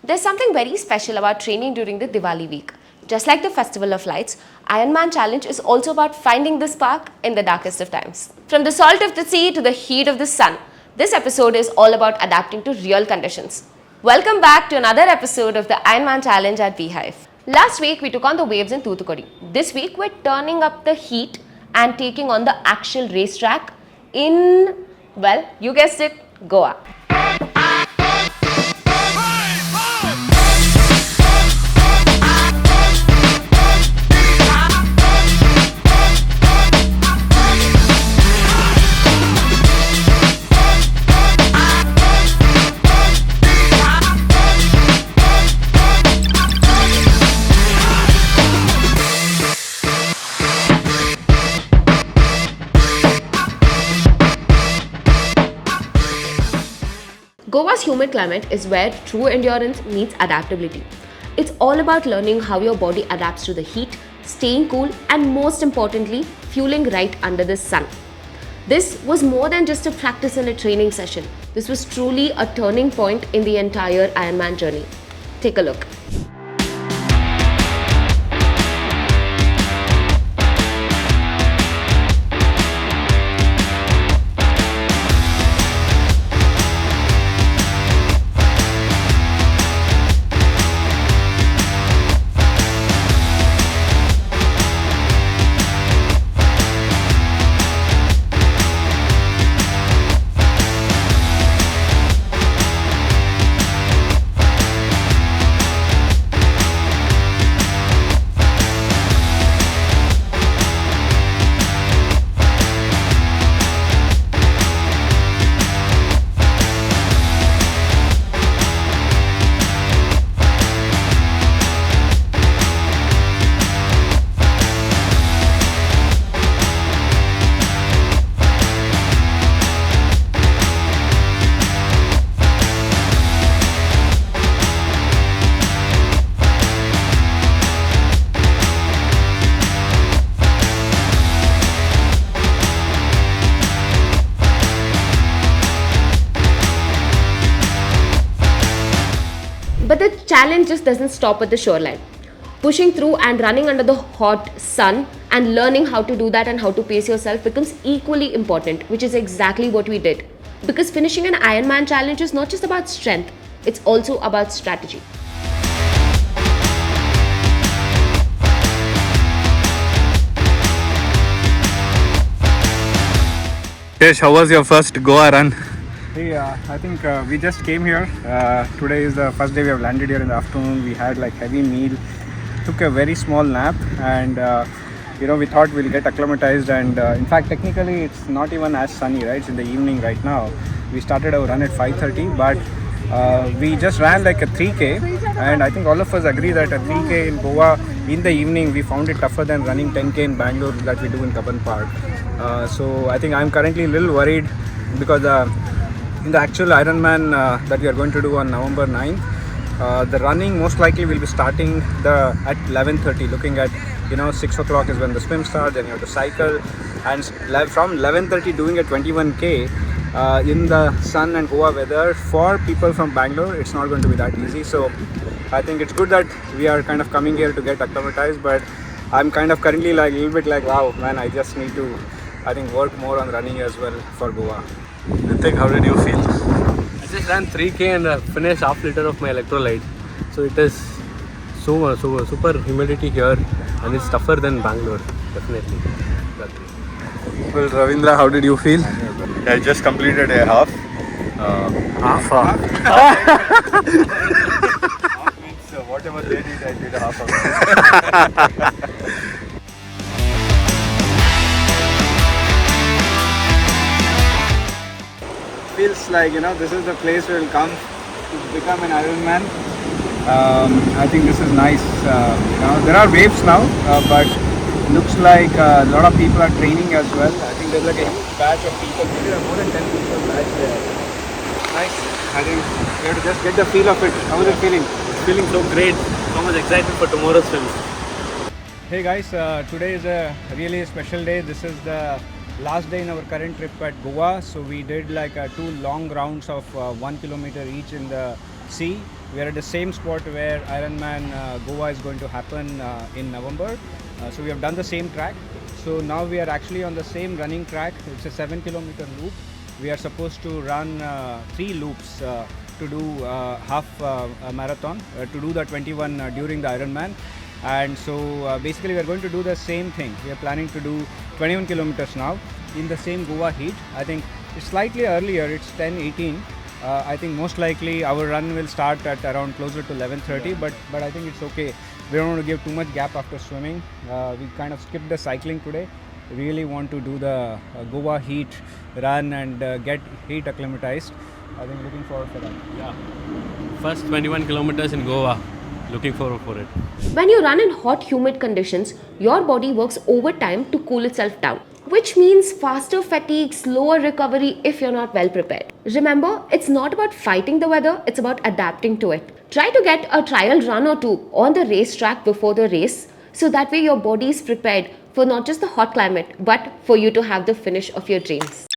There's something very special about training during the Diwali week. Just like the Festival of Lights, Ironman Challenge is also about finding the spark in the darkest of times. From the salt of the sea to the heat of the sun, this episode is all about adapting to real conditions. Welcome back to another episode of the Ironman Challenge at BHIVE. Last week we took on the waves in Tuticorin. This week we're turning up the heat and taking on the actual racetrack in, well, you guessed it, Goa. Goa's humid climate is where true endurance meets adaptability. It's all about learning how your body adapts to the heat, staying cool, and most importantly, fueling right under the sun. This was more than just a practice and a training session. This was truly a turning point in the entire Ironman journey. Take a look. But the challenge just doesn't stop at the shoreline. Pushing through and running under the hot sun and learning how to do that and how to pace yourself becomes equally important, which is exactly what we did. Because finishing an Ironman challenge is not just about strength, it's also about strategy. Yes, how was your first Goa run? Hey, I think we just came here. Today is the first day we have landed here in the afternoon. We had like heavy meal, took a very small nap, and we thought we'll get acclimatized. And in fact, technically, it's not even as sunny, right? It's in the evening right now. We started our run at 5:30, but we just ran like a 3K, and I think all of us agree that a 3K in Goa in the evening we found it tougher than running 10K in Bangalore that we do in Kaban Park. So I think I'm currently a little worried because in the actual Ironman that we are going to do on November 9th, the running most likely will be starting at 11:30. Looking at 6 o'clock is when the swim starts, then you have to cycle, and from 11:30 doing a 21K in the sun and Goa weather for people from Bangalore, it's not going to be that easy. So I think it's good that we are kind of coming here to get acclimatized, but I'm kind of currently like a little bit like, wow man, I just need to work more on running as well for Goa. Nitik, how did you feel? I just ran 3K and finished half liter of my electrolyte. So it is super humidity here, and it's tougher than Bangalore, definitely. Well, Ravindra, how did you feel? I just completed a half. Half. Half means whatever they did, I did a half of it. Feels like this is the place where we'll come to become an Ironman. I think this is nice. There are waves now, but looks like a lot of people are training as well. I think there's like a huge batch of people. Maybe there are more than 10 people batch there. Nice. I think we have to just get the feel of it. How is it feeling? Feeling so great, so much excited for tomorrow's swim. Hey guys, today is a really special day. This is the last day in our current trip at Goa. So we did like 2 long rounds of 1 kilometer each in the sea. We are at the same spot where Ironman Goa is going to happen in November. So we have done the same track. So now we are actually on the same running track. It's a 7-kilometer loop. We are supposed to run 3 loops to do half a marathon, to do the 21 during the Ironman. And so basically we are going to do the same thing. We are planning to do 21 kilometers now in the same Goa heat. I think it's slightly earlier, it's 10:18. I think most likely our run will start at around closer to 11:30, but I think it's okay. We don't want to give too much gap after swimming. We kind of skipped the cycling today. Really want to do the Goa heat run and get heat acclimatized. I think looking forward for that. Yeah. First 21 kilometers in Goa. Looking forward for it. When you run in hot, humid conditions, your body works overtime to cool itself down, which means faster fatigue, slower recovery if you're not well prepared. Remember, it's not about fighting the weather, it's about adapting to it. Try to get a trial run or two on the racetrack before the race, so that way your body is prepared for not just the hot climate, but for you to have the finish of your dreams.